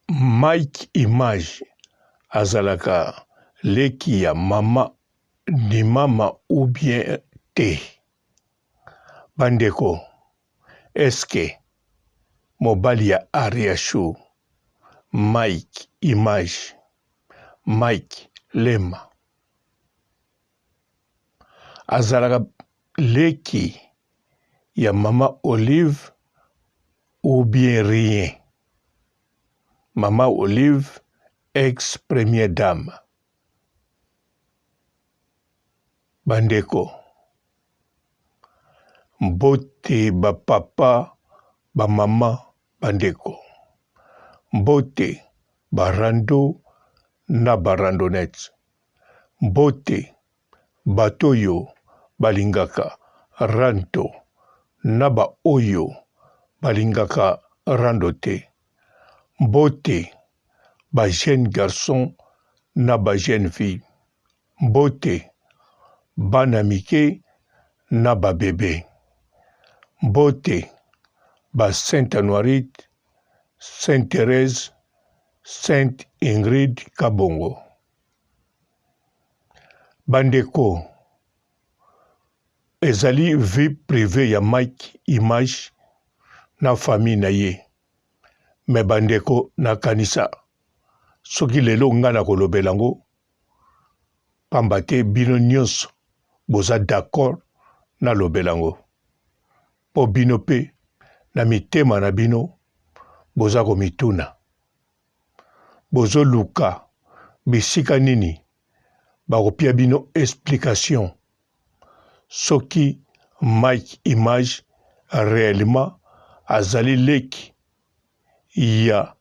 Mike Image azalaka leki ya mama ni mama ou bien te. Bandeko, eske mobali ya Ariashu, Mike Image, Mike Lema azalaka leki ya mama Olive ou bien rien. Mama Olive, ex-première dame. Bandeko, mbote ba papa, ba mama, bandeko. Mbote ba rando na ba randonnette. Mbote batoyo balingaka rando na ba oyo balingaka rando te. Mbote ba jeune garçon na ba jeune fille. Mbote bana mike na ba bébé. Mbote ba Sainte Anuarite, Sainte Thérèse, Sainte Ingrid Kabongo. Bandeko, ezali vie privée ya Mike Image na famille na ye. Me bandeko na kanisa. Soki lelo nga na kolobelango, pamba te bino nyonso boza d'accord na lobelango. Po bino pe na mitema na bino boza komituna. Bozo luka bisika nini bakopia bino explication. Soki Mike Image réellement azali leki ya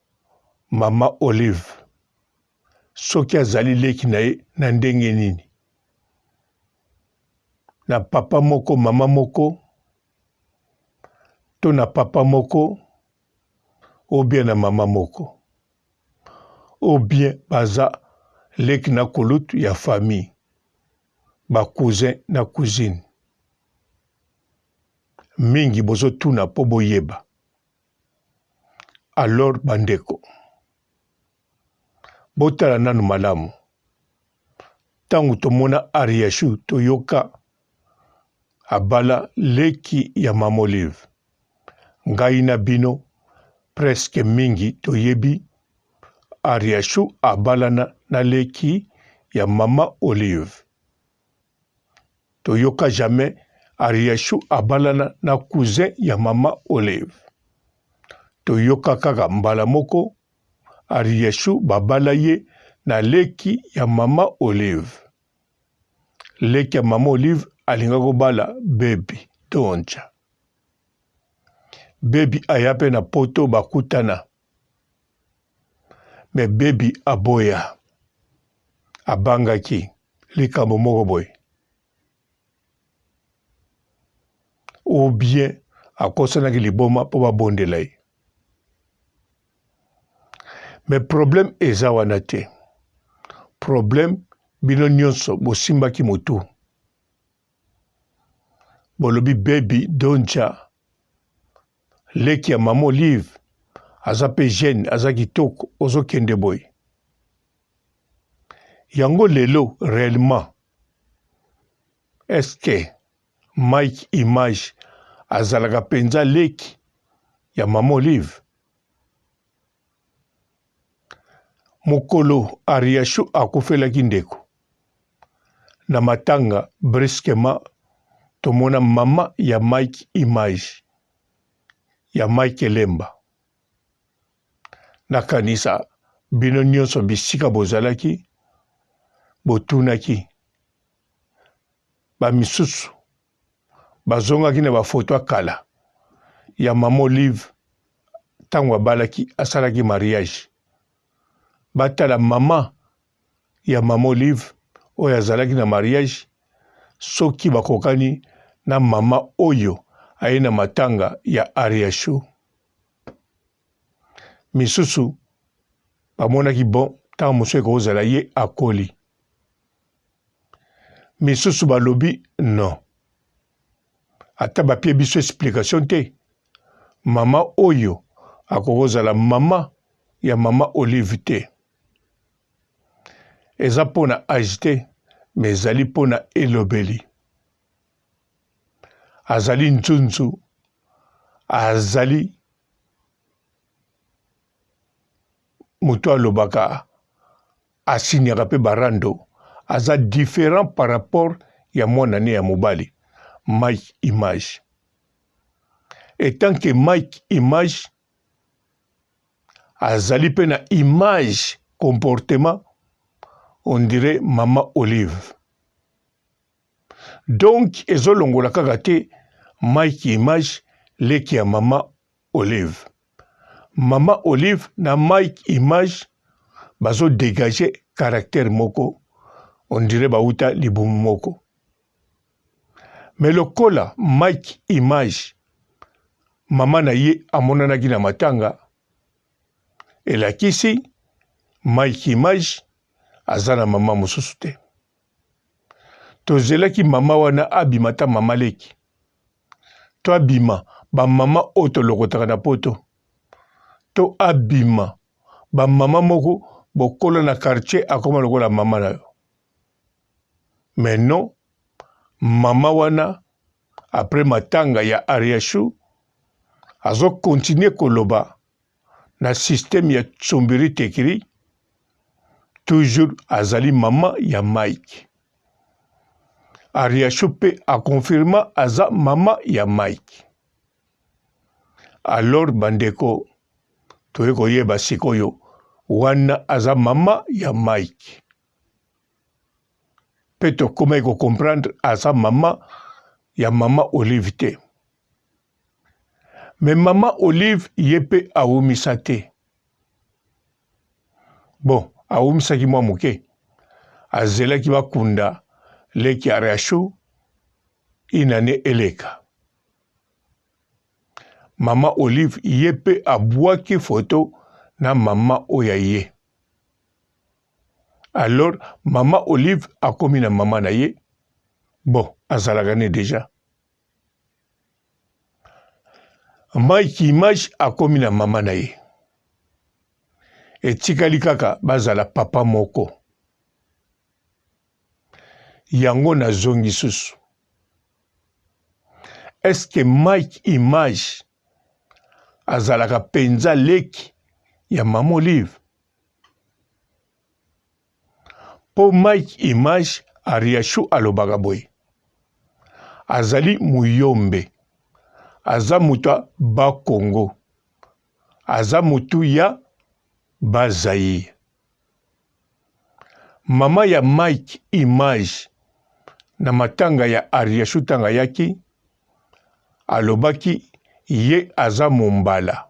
mama Olive. Soki azali leki na ye na ndenge nini. Na papa moko mama moko to na papa moko ou bien na mama moko ou bien baza leki na kulutu ya famille ba cousin na cousine. Mingi bozo tuna po boyeba. Alors bandeko, botala nanu malamu. Tangu tomona Ariashu toyoka abala leki ya mama Olive. Ngai na bino presque mingi toyebi Ariashu abalana na leki ya mama Olive. Toyoka jamais Ariashu abalana na cousin ya mama Olive. Toyoka kaka mbala moko Ariashu babala ye na leki ya mama Olive. Leki ya mama Olive alinga kobala baby Donja. Baby ayape na poto bakutana. Me baby aboya. Abangaki likambo moko boy. Ou bien akosanaki liboma po babondela ye. Mais problème eza wana te. Problème bino nyonso bosimbaki motu. Bolobi baby Donja. Leki ya mama Olive. Aza pe jeune, aza kitoko, ozo kende boy. Yango lelo réellement. Est-ce que Mike Image azalaka penza leki ya mama Olive? Mokolo Ariashu akufelaki ndeko. Na matanga brusquement tomona mama ya Mike Image. Ya Mike Lemba. Na kanisa bino nyonso bisika bozalaki botunaki. Ba misusu bazongaki na bafoto akala ya mama Olive tango abalaki asalaki mariage. Batala mama ya mama Olive oyo azalaki na mariage soki bakokani na mama oyo aye na matanga ya Ariashu. Misusu bamonaki bon tango mosu ekozala ye akoli. Misusu balobi non. Ata bapie biso explication te. Mama oyo akozala mama ya mama Olive te. Eza pona age te, mais ezali pona elobeli. Azali nzunzu, azali mutu alobaka asinyaka pe barando, aza différent par rapport ya mwana ne ya mobali, Mike Image. Et tant que Mike Image azali pe na image comportement, on dirait Mama Olive. Donc ezolongola kaka te Mike Image leki ya Mama Olive. Mama Olive na Mike Image bazo dégager caractère moko, on dirait bauta libumu moko. Mais lokola Mike Image mama na ye amonanaki na matanga, elakisi Mike Image aza na mama mosusu te. Tozelaki mama wana abima ta mama leki. To abima ba mama oyo tolokotaka na poto. To abima ba mama moko bokola na quartier akoma lokola mama na yo. Mais non, mama wana après matanga ya Ariashu azo continuer koloba na système ya Tsombiri Tekiri, toujours azali mama ya Mike. Ariashu pe a confirma aza mama ya Mike. Alors bandeko toye koyeba sikoyo wana aza mama ya Mike. Pe tokoma ko comprendre aza mama ya mama Olive te. Mais mama Olive yepe awumisa te. Bon, awumisaki mwa muke. Azelaki bakunda leki Ariashu inane eleka. Mama Olive yepe abwaki photo na mama oya ye. Alors mama Olive akomi na mama na ye. Bon, azalagane déjà. Mike Image akomi na mama na ye. Etikali kaka bazala papa moko. Yango na zongi susu. Est-ce que Mike Image azalaka penza leki ya mama Olive? Po Mike Image Ariashu alobaka boye. Azali muyombe. Aza mutu ba Congo. Aza mutu ya ba Zaïre. Mama ya Mike Image na matanga ya Ariashu tanga yaki alobaki ye aza mombala.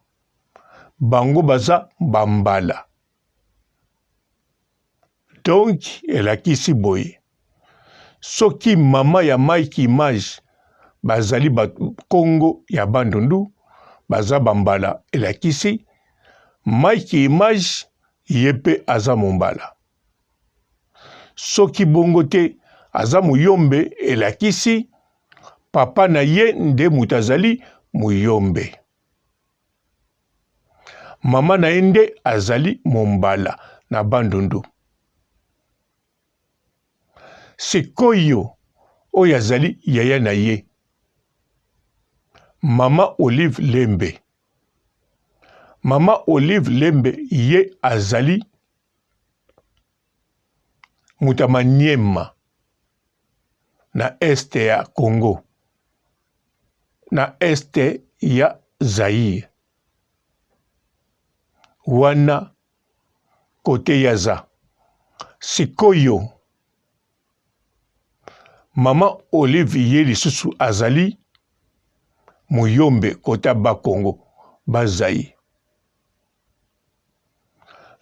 Bango baza bambala. Donc elakisi boye. Soki mama ya Mike Image bazali ba Congo ya bandundu baza bambala, elakisi Mike Image yepe aza mombala. Soki bongo te aza muyombe, elakisi papa na ye nde mutazali muyombe. Mama na ye nde azali mombala na bandundu. Sikoyo oyo azali yaya na ye. Mama Olive Lembe. Mama Olive Lembe ye azali mutamaniema na este ya Congo. Na este ya Zaïre. Wana kote yaza. Sikoyo Mama Olive ye lisusu azali muyombe kota ba Congo, ba Zaïre.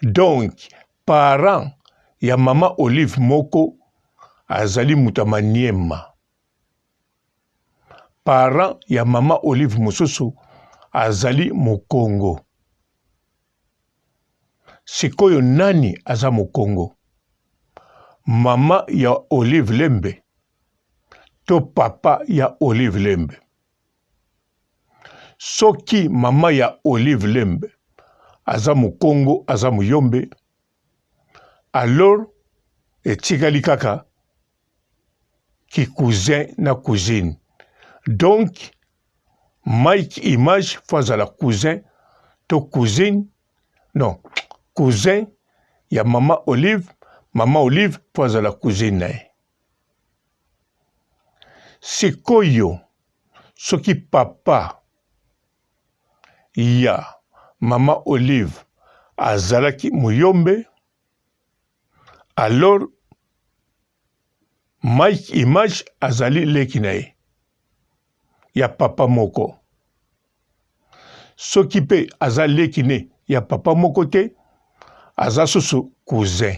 Donc, parent ya Mama Olive moko azali mutamaniema. Parent ya Mama Olive mosusu azali Mukongo. Sikoyo nani aza Mukongo? Mama ya Olive Lembe to papa ya Olive Lembe. Soki mama ya Olive Lembe aza Mukongo, aza Muyombe, alors etikali kaka ki cousin na cousine. Donc Mike Image fois la cousin to cousine, non, cousin ya Mama Olive fois la cousine nae. Sikoyo soki papa ya Mama Olive azalaki Muyombe, alors Mike Image azali leki nae ya papa moko. Soki pe azali leki ne ya papa moko te, aza susu cousin.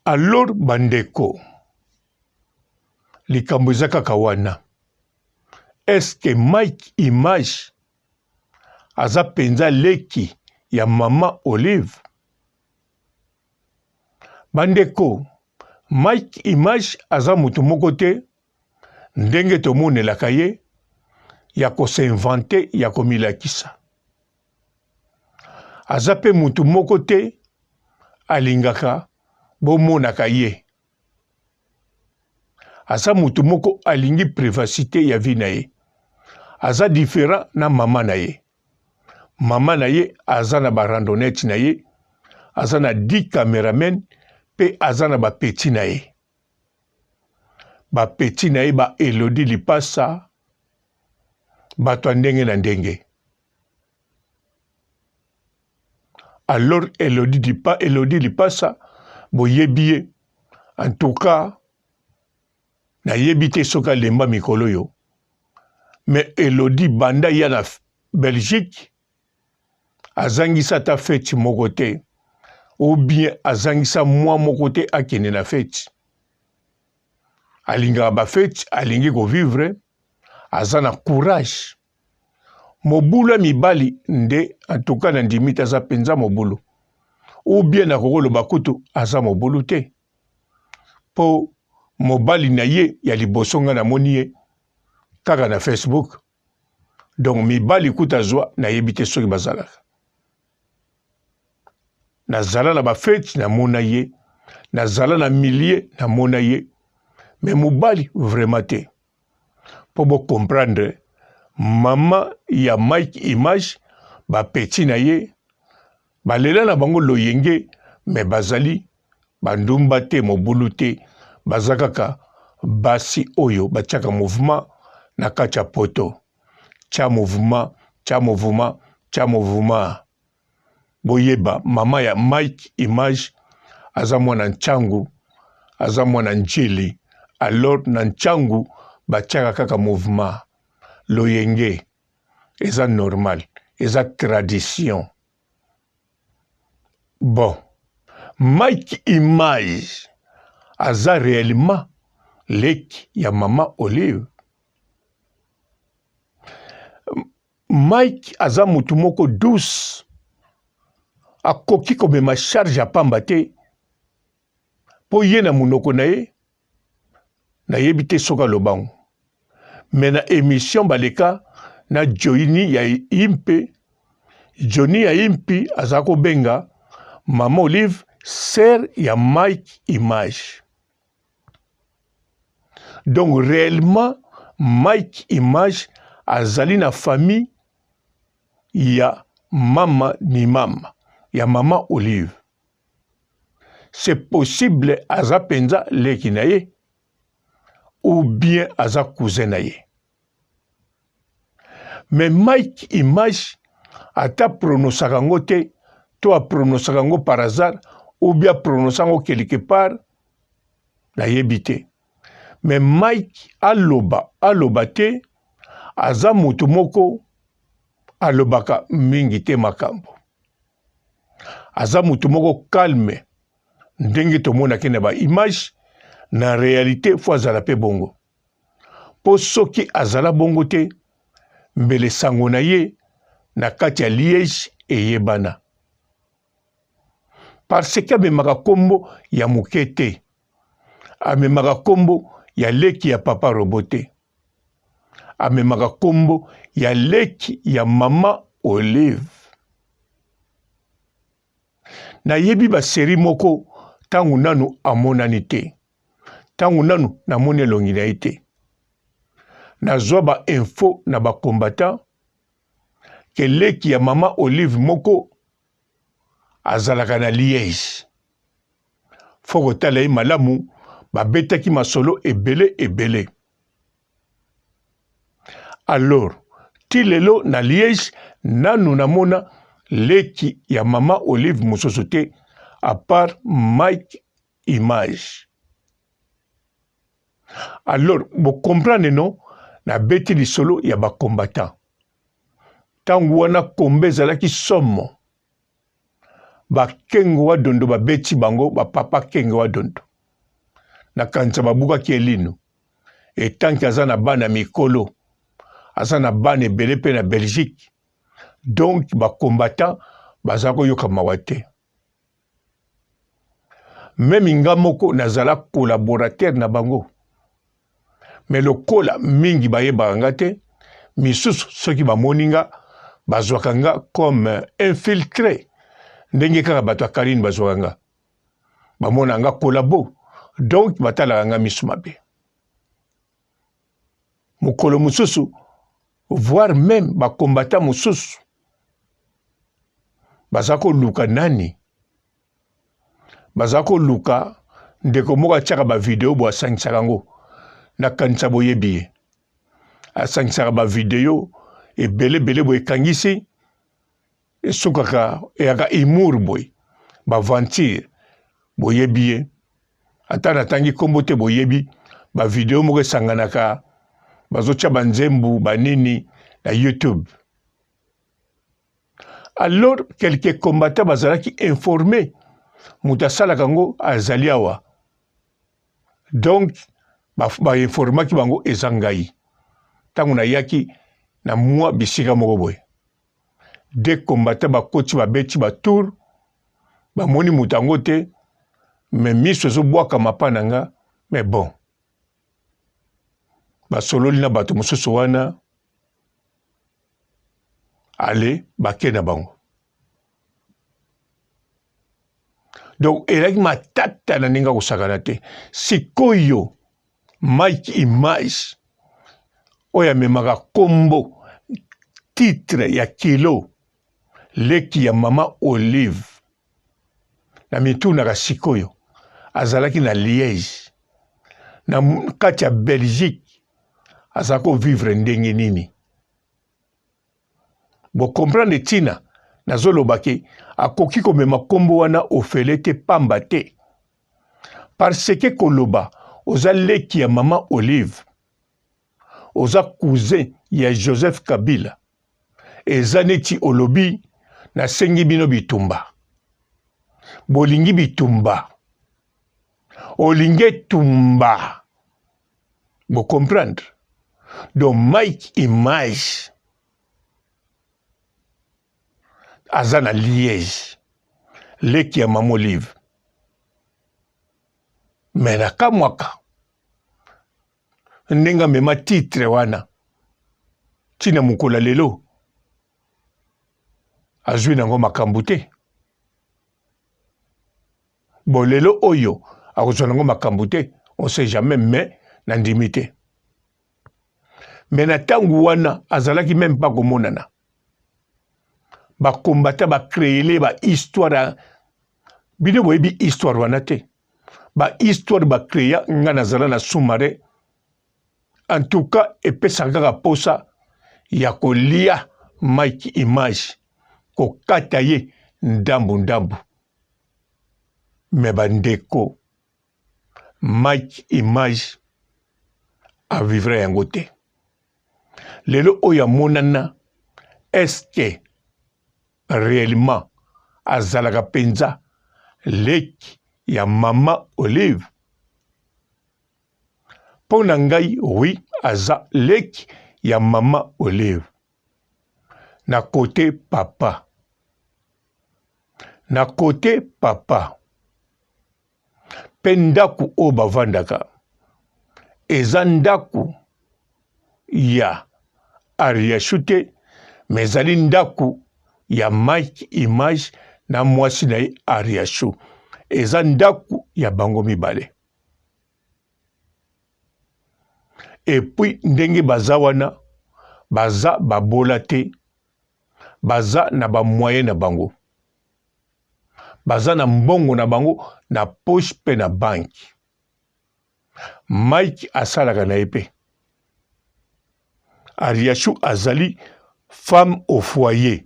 Alors bandeko, likambo eza kaka wana. Est-ce que Mike Image aza penza leki ya Mama Olive? Bandeko, Mike Image aza mutu moko te, ndenge tomonelaka ye, ya kosinvente, ya komilakisa. Aza pe mutu moko te, alingaka bomonaka ye. Aza mutu moko alingi privacité ya vie na ye. Aza différent na mama na ye. Mama na ye aza na ba randonnette na ye, aza na 10 cameramen, pe aza na ba petit na ye. Ba petit na ye ba Elodie Lipasa, bato ndenge na ndenge. Alors Elodie Lipasa, boyebi ye, en tout cas, na yebite soka lemba mikolo yo. Mais Elodie banda ya na Belgique, azangisa ta fête moko te, ou bien azangisa mwa moko te akene na fête. Alinga ba fête, alingi ko vivre, azana courage. Mobulu mibali nde, en tout cas na ndimita za penza mobulu. Ou bien na kokolo bakutu aza mobulu te. Po mobali na ye ya libosonga na moni ye kaka na Facebook. Donc mibali kuta zwa na yebite soki bazalaka. Na zala na ba fête na mona ye, na zala na millier na mona ye. Mais mobali vraiment te. Po bo comprendre, mama ya Mike Image, ba petit na ye, ba lela na bango loyenge, mais bazali, bandumba te, mobulu te, bazakaka, basi oyo, bachaka mouvement, na kacha poto. Cha mouvement, cha mouvement, cha mouvement. Boyeba, mama ya Mike Image, aza mwana nchangu, aza mwana njili, alors na nchangu, bachaka kaka mouvement. Loyenge, eza normal, eza tradition. Bon, Mike Image, aza réellement leki ya Mama Olive. Mike aza mutu moko douce, akoki komema charge apamba te, po ye na munoko na ye, na yebite soka lobango. Mais na émission baleka na Johnny ya Impe, Johnny ya Impi azako benga Mama Olive, sœur ya Mike Image. Donc réellement Mike Image azali na famille ya mama ni mama, ya Mama Olive. C'est possible aza penza leki na ye, ou bien aza cousin na ye. Mais Mike Image ata pronosaka ngo te, to a pronosaka ngo par hasard, ou bien pronosaka ngo quelque part, na yebite. Mais Mike aloba te, aza mutu moko alobaka mingi te makambo. Aza mutu moko calme, ndenge tomonaki na ba image, na réalité fo azala pe bongo. Po soki azala bongo te, mbele sango na ye, na kati ya Liège eyebana. Parce que amemaka kombo ya muke te, amemaka kombo ya leki ya papa robote, amemaka kombo ya leki ya mama Olive. Na yebi ba seri moko tangu nanu amonani te. Tangu nanu namoni elongi na ye te. Nazwa ba info na ba combattant ke leki ya mama Olive moko azalaka na Liège. Foko tala ye malamu babetaki masolo ebele. Alors, ti lelo na Liège nanu namona leki ya mama Olive mosusu te à part Mike Image. Alors, vous comprenez non? Na beti lisolo ya ba combattant. Tangu wana kombe zalaki somo. Ba kengo wa dondo ba beti bango ba papa kengo wa dondo. Na kanisa babuka ki elino. Etanki aza na bana mikolo. Aza na bana ebele pe na Belgique. Donc ba combattant bazako yoka mawate. Même nga moko nazala collaborateur na bango. Mais le kola mingi baye barangate, misusu soki ba moninga bazwakanga comme infiltré. Ndenge kaka bato akarine bazwakanga. Ba monanga kolabo. Donc batalanga misumabe. Mukolo mususu, voire même ba combattant mususu. Bazako luka nani? Bazako luka ndeko moka tchaka ba video bo asangisaka ngo. Na kanisa boyebi asangisaka ba video ebele boye kangisi esukaka eyaka humour boye ba aventure boyebi ata natangi kombo te boyebi ba video moko esanganaka bazotya banzembu banini na YouTube. Alors quelques combattants bazalaki informés mutasalaka ngo azali awa. Donc ba informaki bango ezangai. Tangu na yaki na mwa bisika moko boye. Des combattants ba koti ba beti ba tour ba moni mutango te mais miso zo bwaka mapana nga mais bon. Ba sololi na bato mususu wana ale bakena bango. Donc elaki matata na ninga kusakana te. Sikoyo Mike Image oya memaka kombo titre ya kilo leki ya mama Olive na mituna ka sikoyo azalaki na Liège na kati ya Belgique azako vivre ndenge nini. Bo comprendre tina nazolobaki akoki komema kombo wana ofele te pamba te parce que koloba oza leki ya mama Olive oza cousin ya Joseph Kabila eza neti olobi na sengi bino bitumba bolingi bitumba olinge tumba bo comprendre donc Mike Image aza na Liège leki ya mama Olive mais na kamwaka ndenga mema titre wana tina mukola lelo azwi nango makambo te bo lelo oyo akozwa nango makambo te on sait jamais mais na ndimi te mais na tangu wana azalaki même pas komonana ba combattant ba créer ba histoire bino boyebi histoire wana te ba histoire ba créer nga nazala na sous-marin. En tout cas, epesaka kaka posa ya kolia Mike Image kokata ye ndambu. Me bandeko Mike Image a vivre yango te. Lelo oya monana est-ce que réellement azalaka penza leki ya mama Olive? Pona ngai, oui, aza leki ya mama Olive. Na côté papa. Na côté papa. Pendaku o bavandaka. Eza ndaku ya Ariachou te, mais ezali ndako ya Mike Image na mwasi na ye Ariachou. Eza ndako ya bango mibale. Et puis ndenge baza wana, baza babola te, baza na ba moyen na bango. Baza na mbongo na bango na poche pe na banki. Mike asalaka na epe. Ariachou azali femme au foyer.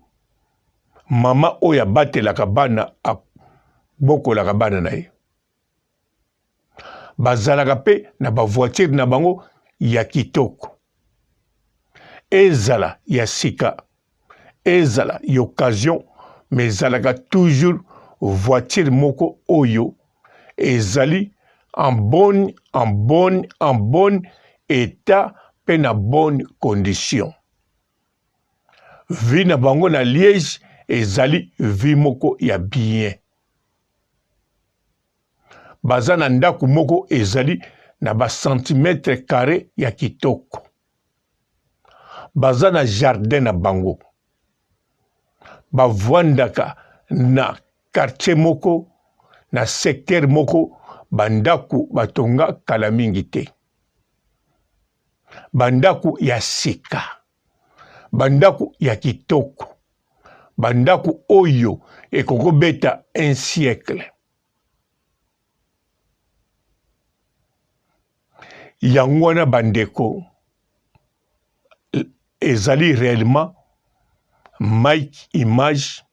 Mama oya batelaka bana a bokolaka bana na ye. Bazalaka pe na ba voiture na bango ya kitoko. Ezala ya sika. Ezala ya occasion, mais ezalaka toujours voiture moko oyo ezali en bonne état pe na bonne condition. Vi na bango na Liège ezali vi moko ya bien. Baza na ndako moko ezali na ba centimètre carré ya kitoko. Baza na jardin na bango. Bavwandaka na quartier moko, na secteur moko, bandaku batonga kala mingi te. Bandaku ya sika. Bandaku ya kitoko. Bandaku oyo ekoko beta un siècle. Yangwana bandeko ezali réellement Mike Image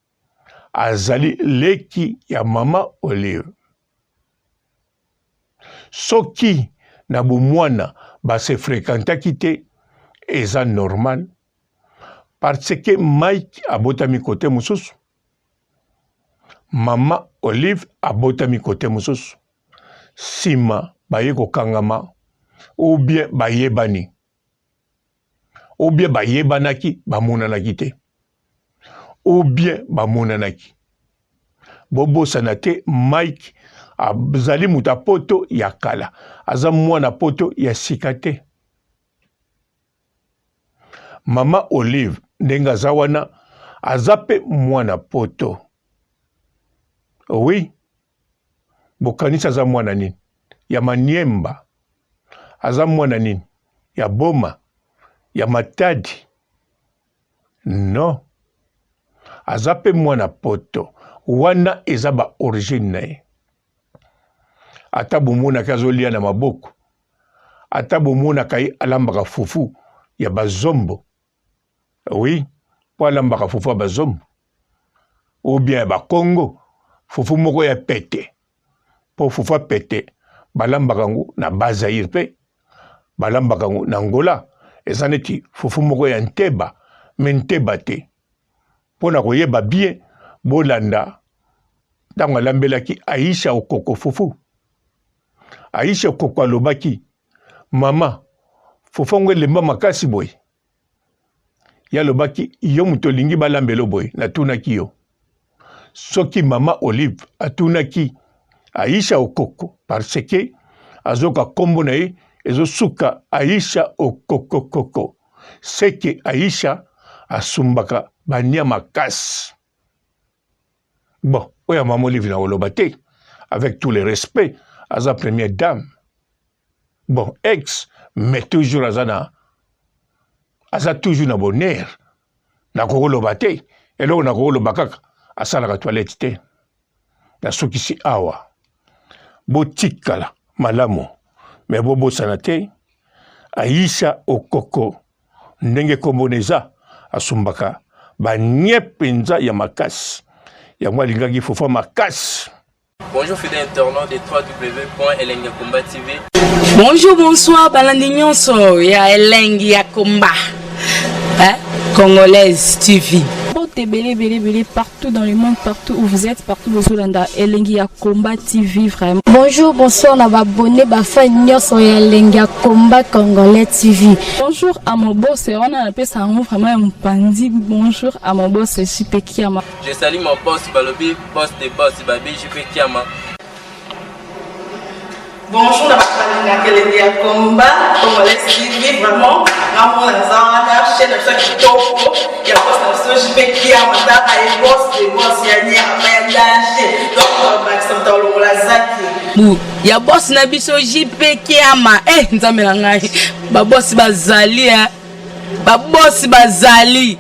azali leki ya Mama Olive. Soki na bomwana ba se fréquentaki te eza normal parce que Mike abotami côté mususu. Mama Olive abotami côté mususu. Sima baye kokangama ou bien bayebani. Ou bien bayebanaki bamonanaki te. Ou bien bamonanaki. Bobo sanate Mike azali muta poto ya kala. Aza mwana poto ya sikate. Mama Olive ndenga zawana azape mwana poto. Oui. Bokanisa za mwana nini? Ya Maniemba. Aza mwana nini? Ya Boma. Ya Matadi. Non. Azape mwana poto. Wana eza ba origine na ye. Ata bomona kazolia na maboko. Ata bomona kai alambaka fufu ya bazombo. Oui. Po alambaka fufu ya bazombo. Ou bien ba Congo. Fufu moko ya pete. Po fufu ya pete. Balambaka ngu na Bazaïr pe. Balambaka ngu na Angola. Eza neti fufu moko ya Nteba. Mais Nteba te. Po na koyeba bien. Bolanda. Tango alambelaki Aisha okoko fufu. Aisha okoko alobaki. Mama. Fufu ngo lemba makasi boy. Ya lobaki. Yo mutolingi balambelo boy. Na tunaki yo. Soki Mama Olive atunaki Aisha okoko. Parce que azoka kombo na ye. Ezo suka Aisha okoko koko. Seke Aisha asumbaka bania makasi. Bon, oya Mama Olive na olobate. Avec tout le respect à sa première dame. Bon, ex, mais toujours à sa toujours na bonheur. Na kolobate. Et là, on a kolobakaka. À ça la toilette te. Na soki si awa. Botikala, malamo. Mais bobo sanate. Aisha okoko. Ndenge komboneza. Asumbaka. Ba nyepenza ya makasi. Ya mwa lingaki fofa makasi. Bonjour fidèles internautes de www.elengiakomba TV. Bonjour, bonsoir, balandi nyonso ya Elengi ya Komba. Congolaise TV. Belé partout dans le monde, partout où vous êtes, partout où vous êtes, Elengi ya Komba TV vraiment. Bonjour, bonsoir, on va abonner fan nyonso ya Elengi ya Komba Congolais TV. Bonjour à mon boss, on a appelé ça vraiment un pandi. Bonjour à mon boss, JP Kiama. Je salue mon boss Balobi, boss des boss Babi JP Kiama. Bonjour, la Kelly à combat, comme les civils, vraiment, l'amour, la zana, chaîne de chaque topo, il y a pas de JP qui a matin, et boss, des boss, il y a ni à faire danger, donc on va accepter le la zaki. Il y a boss na biso JP qui a ma, nzamela ngai, ba boss bazali, ba boss bazali.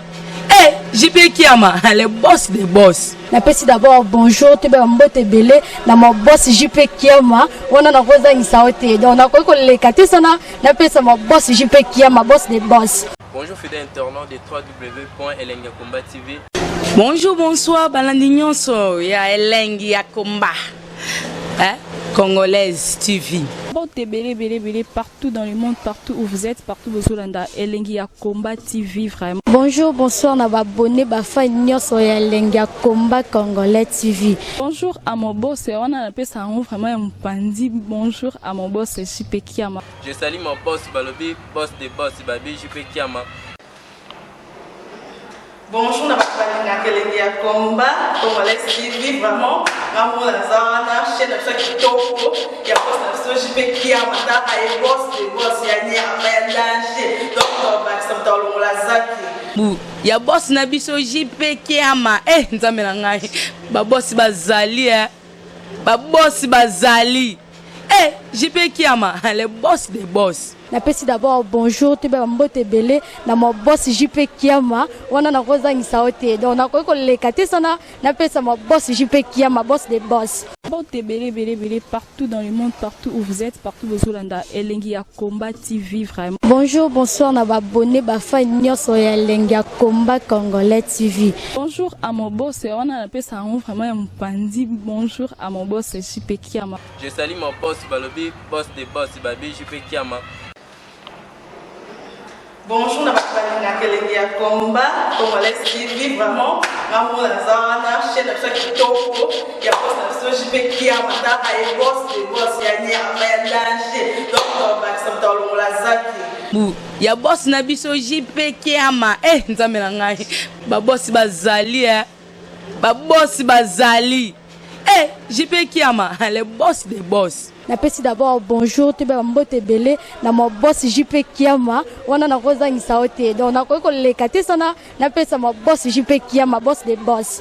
JP Kiama, le boss des boss. Napesi d'abord bonjour, tu peux m'bote belé, na mon boss JP Kiama, on a na koza insaote. Donc na ko le katesana, napesi mon boss JP Kiama, boss des boss. Bonjour fidèles internautes de www.elengiakomba TV. Bonjour, bonsoir, balandi nyonso ya Elengi ya Komba. Congolaise TV. Belé, partout dans le monde, partout où vous êtes, partout où vous êtes, Elengi ya Komba TV, vraiment. Bonjour, bonsoir, na abonné, fan nyonso ya Elengi ya Komba Congolais TV. Bonjour à mon boss, on a appelé ça vraiment un pandi. Bonjour à mon boss, JP Kiama. Je salue mon boss Balobi, boss des boss, Babi JP Kiama. Bonjour, la Kelly à combat, comme les civils, vraiment, l'amour, la zana, chaîne de chaque topo, il y a pas de JP qui a matin, et boss, des boss, il y a ni à faire danger, donc on va accepter le la zaki. Il y a boss na biso JP qui a ma, nzamela ngai, ba boss bazali, ba boss bazali. JP qui a ma, le boss des boss. Napesi d'abord bonjour, tu peux m'bote belé, na mon boss JP Kiama, on a na koza insaote. Donc na ko le katesana, napesi mon boss JP Kiama, boss des boss. Belé, partout dans le monde, partout où vous êtes, partout où vous êtes, Elengi ya Komba TV, vraiment. Bonjour, bonsoir, na abonné, fan nyonso ya Elengi ya Komba Congolais TV. Bonjour à mon boss, on a appelé ça vraiment un pandi. Bonjour à mon boss, JP Kiama. Je salue mon boss Balobi, boss des boss, Babi JP Kiama. Bonjour, la Kelly à combat, comme les civils, vraiment, l'amour, la zana, chaîne de chaque topo, il y a pas de JP qui a matin, et boss, des boss, il y a ni à faire danger, donc on va accepter le la zaki. Il y a boss na biso JP Kiama, nzamela ngai, ba boss bazali, ba boss bazali. JP Kiama, le boss des boss. Napesi d'abord bonjour, tu peux m'bote belé, na mon boss JP Kiama, on a na koza insaote. Donc na ko le katesana, napesi mon boss JP Kiama, boss des boss.